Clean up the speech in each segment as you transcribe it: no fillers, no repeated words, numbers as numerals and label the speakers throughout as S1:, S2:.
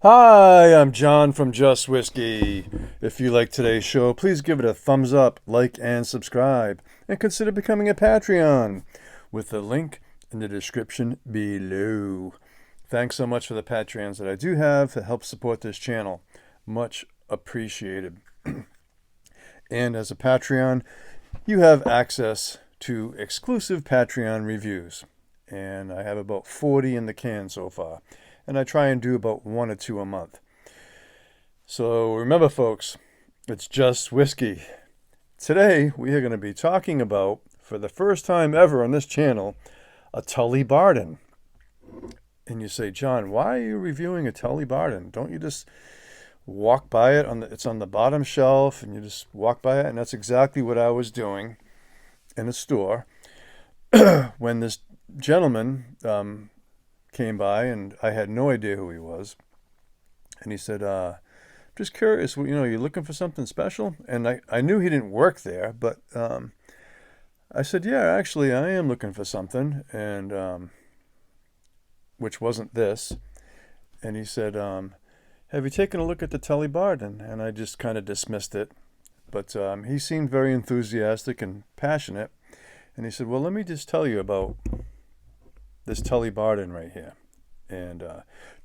S1: Hi, I'm John from Just Whiskey. If you like today's show, please give it a thumbs up, like, and subscribe. And consider becoming a Patreon with the link in the description below. Thanks so much for the Patreons that I do have to help support this channel. Much appreciated. And as a Patreon, you have access to exclusive Patreon reviews. And I have about 40 in the can so far. And I try and do about 1 or 2 a month. So remember, folks, it's Just Whiskey. Today, we are going to be talking about, for the first time ever on this channel, a Tullibardine. And you say, John, why are you reviewing a Tullibardine? Don't you just walk by it? It's on the bottom shelf, and you just walk by it. And that's exactly what I was doing in a store when this gentleman came by, and I had no idea who he was. And he said, just curious, you're looking for something special? And I knew he didn't work there, but I said, yeah, actually, I am looking for something, and which wasn't this. And he said, have you taken a look at the Tullibardine? And I just kind of dismissed it. But he seemed very enthusiastic and passionate. And he said, well, let me just tell you about this Tullibardine right here. And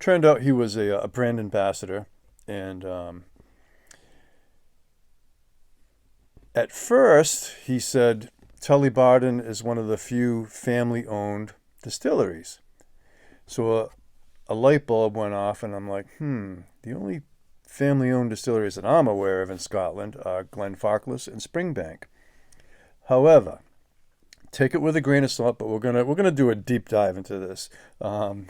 S1: turned out he was a brand ambassador. And at first, he said Tullibardine is one of the few family-owned distilleries. So a light bulb went off, and I'm like, the only family-owned distilleries that I'm aware of in Scotland are Glenfarclas and Springbank. However, take it with a grain of salt, but we're gonna do a deep dive into this. I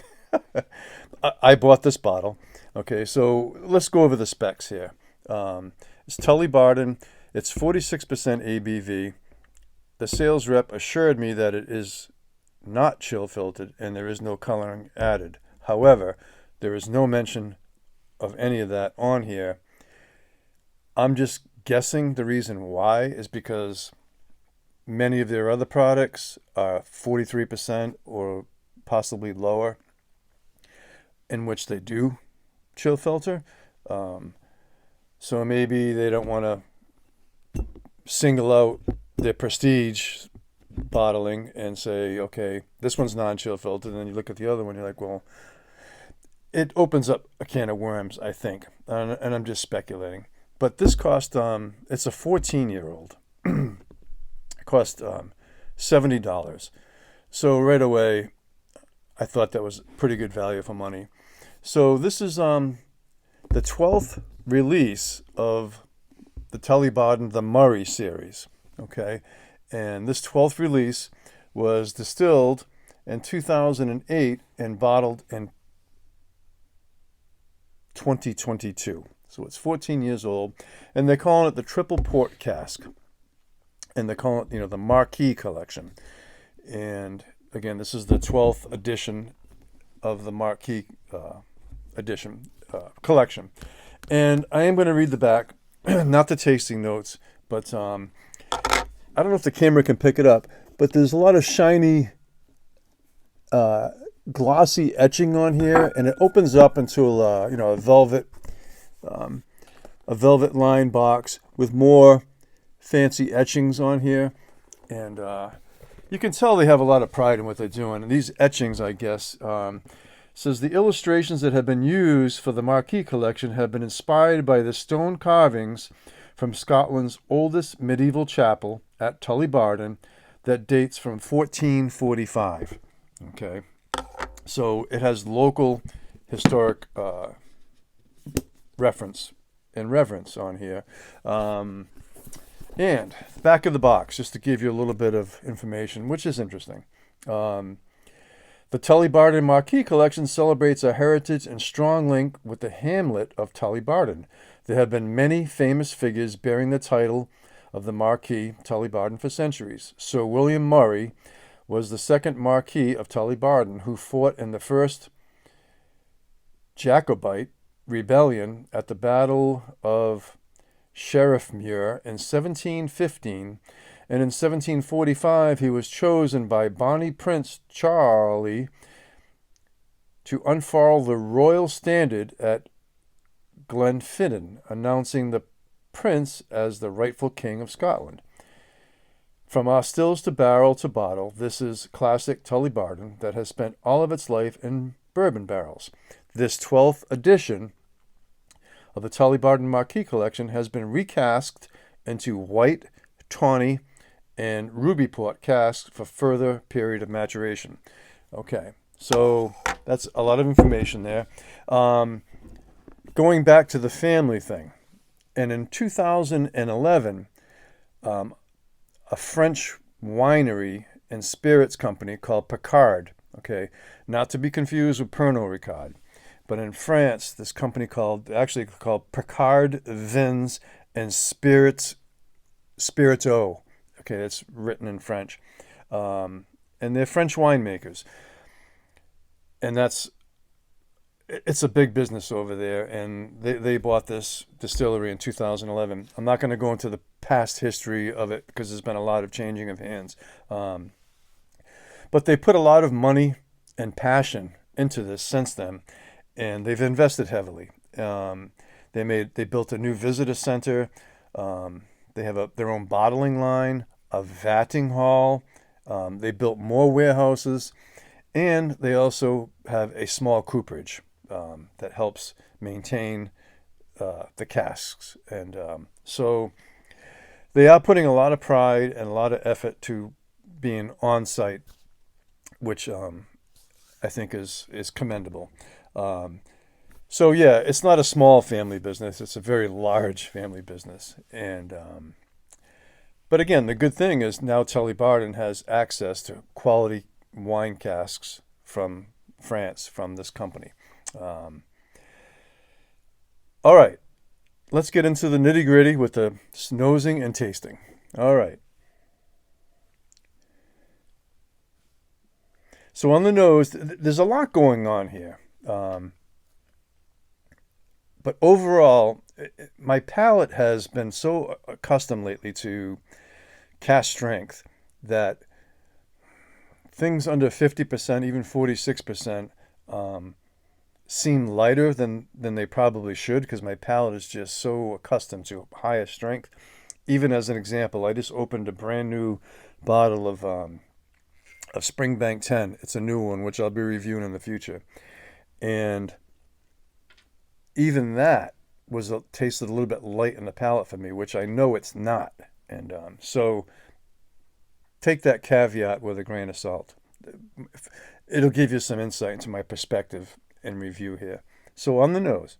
S1: bought this bottle. Okay, so let's go over the specs here. It's Tullibardine. It's 46% ABV. The sales rep assured me that it is not chill filtered and there is no coloring added. However, there is no mention of any of that on here. I'm just guessing the reason why is because many of their other products are 43% or possibly lower, in which they do chill filter. So maybe they don't want to single out their prestige bottling and say, okay, this one's non-chill filtered. And then you look at the other one, you're like, well, it opens up a can of worms, I think. And I'm just speculating. But this cost, it's a 14-year-old. It cost $70. So right away, I thought that was pretty good value for money. So this is the 12th release of the Tullibardine The Murray series. Okay, and this 12th release was distilled in 2008 and bottled in 2022. So it's 14 years old, and they're calling it the Triple Port Cask, and they call it, the Marquess collection. And again, this is the 12th edition of the Marquess collection. And I am going to read the back, not the tasting notes, but I don't know if the camera can pick it up, but there's a lot of shiny, glossy etching on here, and it opens up into a velvet lined box with more fancy etchings on here, and you can tell they have a lot of pride in what they're doing. And these etchings, I guess, says the illustrations that have been used for the Marquess collection have been inspired by the stone carvings from Scotland's oldest medieval chapel at Tullibardine that dates from 1445. Okay, so it has local historic reference and reverence on here. And back of the box, just to give you a little bit of information, which is interesting. The Tullibardine Marquess collection celebrates a heritage and strong link with the hamlet of Tullibardine. There have been many famous figures bearing the title of the Marquess Tullibardine for centuries. Sir William Murray was the second Marquess of Tullibardine, who fought in the first Jacobite rebellion at the Battle of Sheriffmuir in 1715, and in 1745 he was chosen by Bonnie Prince Charlie to unfurl the royal standard at Glenfinnan, announcing the prince as the rightful king of Scotland. From our stills to barrel to bottle, this is classic Tullibardine that has spent all of its life in bourbon barrels. This 12th edition of the Tullibardine Marquess collection has been recasked into white, tawny, and ruby port casks for further period of maturation. Okay, so that's a lot of information there. Going back to the family thing, and in 2011, a French winery and spirits company called Picard, okay, not to be confused with Pernod Ricard, but in France, this company called Picard Vins and Spirits, Spirito, okay, that's written in French, and they're French winemakers, and it's a big business over there, and they bought this distillery in 2011. I'm not going to go into the past history of it because there's been a lot of changing of hands. But they put a lot of money and passion into this since then, and they've invested heavily. They built a new visitor center. They have their own bottling line, a vatting hall. They built more warehouses, and they also have a small cooperage that helps maintain the casks. And so they are putting a lot of pride and a lot of effort to being on site, which I think is commendable. So yeah, it's not a small family business; it's a very large family business. And but again, the good thing is now Tullibardine has access to quality wine casks from France from this company. All right, let's get into the nitty gritty with the nosing and tasting. All right. So on the nose, there's a lot going on here. But overall, my palate has been so accustomed lately to cask strength that things under 50%, even 46%, seem lighter than they probably should because my palate is just so accustomed to higher strength. Even as an example, I just opened a brand new bottle of Springbank 10. It's a new one, which I'll be reviewing in the future. And even that tasted a little bit light in the palate for me, which I know it's not. And so take that caveat with a grain of salt. It'll give you some insight into my perspective and review here. So on the nose,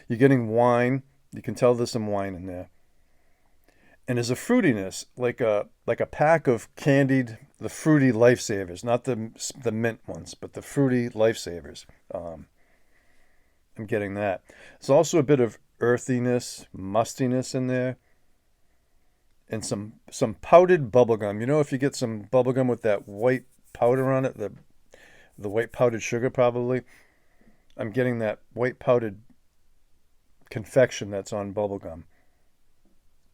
S1: you're getting wine. You can tell there's some wine in there. And there's a fruitiness, like a pack of candied, the fruity Lifesavers, not the mint ones, but the fruity Lifesavers. I'm getting that. There's also a bit of earthiness, mustiness in there, and some powdered bubblegum. You know, if you get some bubblegum with that white powder on it, the white powdered sugar probably, I'm getting that white powdered confection that's on bubblegum.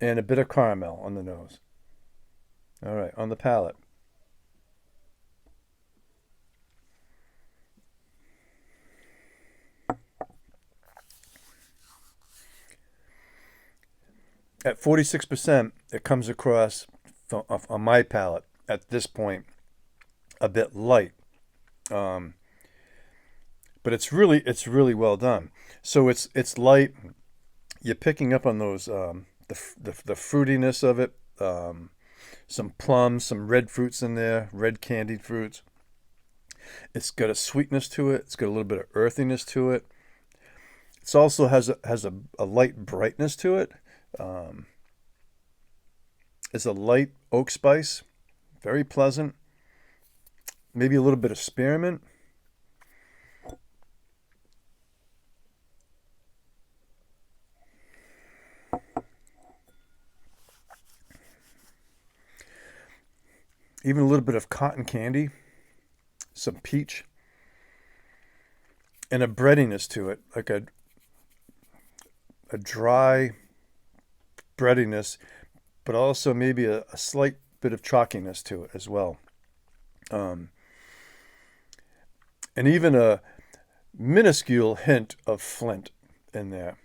S1: And a bit of caramel on the nose. All right, on the palate. At 46%, it comes across on my palate at this point a bit light. But it's really well done. So it's light. You're picking up on those the fruitiness of it. Some plums, some red fruits in there, red candied fruits. It's got a sweetness to it. It's got a little bit of earthiness to it. It also has a light brightness to it. It's a light oak spice, very pleasant. Maybe a little bit of spearmint. Even a little bit of cotton candy, some peach, and a breadiness to it, like a dry breadiness, but also maybe a slight bit of chalkiness to it as well. And even minuscule hint of flint in there.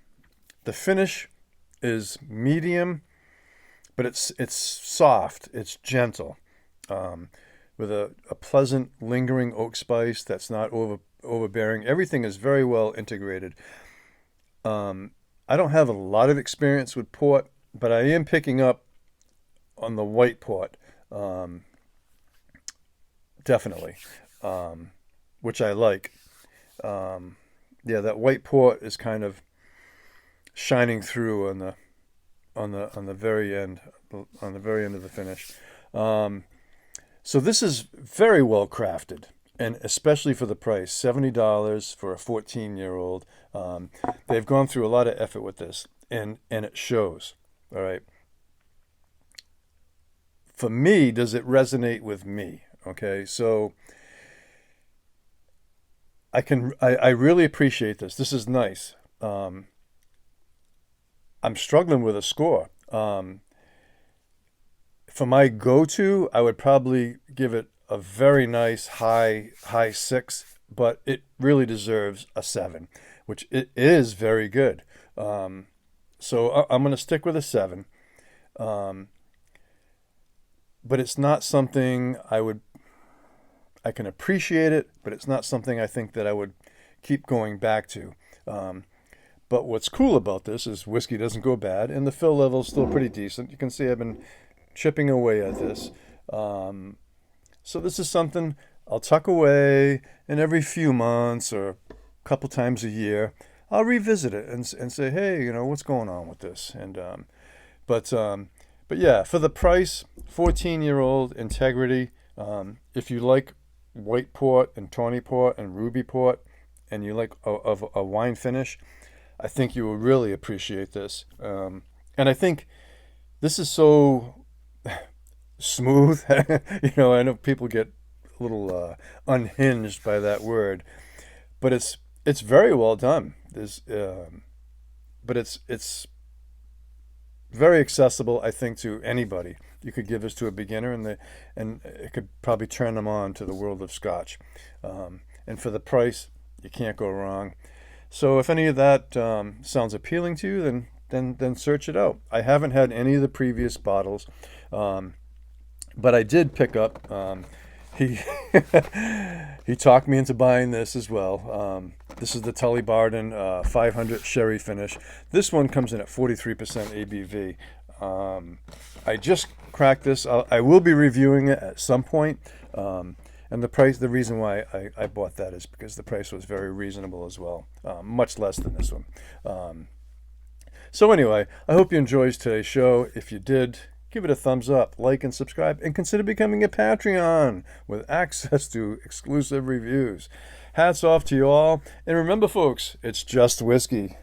S1: The finish is medium, but it's soft, it's gentle, with a pleasant lingering oak spice that's not overbearing. Everything is very well integrated. I don't have a lot of experience with port, but I am picking up on the white port, definitely, which I like. Yeah, that white port is kind of shining through on the very end, of the finish. So this is very well crafted, and especially for the price, $70 for a 14-year-old. They've gone through a lot of effort with this, and it shows. All right. For me, does it resonate with me? Okay, so I really appreciate this. This is nice. I'm struggling with a score. For my go-to, I would probably give it a very nice high 6, but it really deserves a 7, which it is very good. So I'm going to stick with a 7. But it's not something I can appreciate it, but it's not something I think that I would keep going back to. But what's cool about this is whiskey doesn't go bad, and the fill level is still pretty decent. You can see I've been chipping away at this. So this is something I'll tuck away, and every few months or a couple times a year, I'll revisit it and say, hey, what's going on with this? And but yeah, for the price, 14-year-old integrity. If you like white port and tawny port and ruby port, and you like a wine finish, I think you will really appreciate this. And I think this is so smooth. I know people get a little unhinged by that word, but it's very well done. But it's very accessible, I think, to anybody. You could give this to a beginner, and it could probably turn them on to the world of Scotch. And for the price, you can't go wrong. So if any of that sounds appealing to you, then search it out. I haven't had any of the previous bottles, but I did pick up. He he talked me into buying this as well. This is the Tullibardine 500 sherry finish. This one comes in at 43% ABV. I just cracked this. I will be reviewing it at some point. And the reason why I bought that is because the price was very reasonable as well, much less than this one. So anyway, I hope you enjoyed today's show. If you did, give it a thumbs up, like, and subscribe, and consider becoming a Patreon with access to exclusive reviews. Hats off to you all. And remember, folks, it's just whiskey.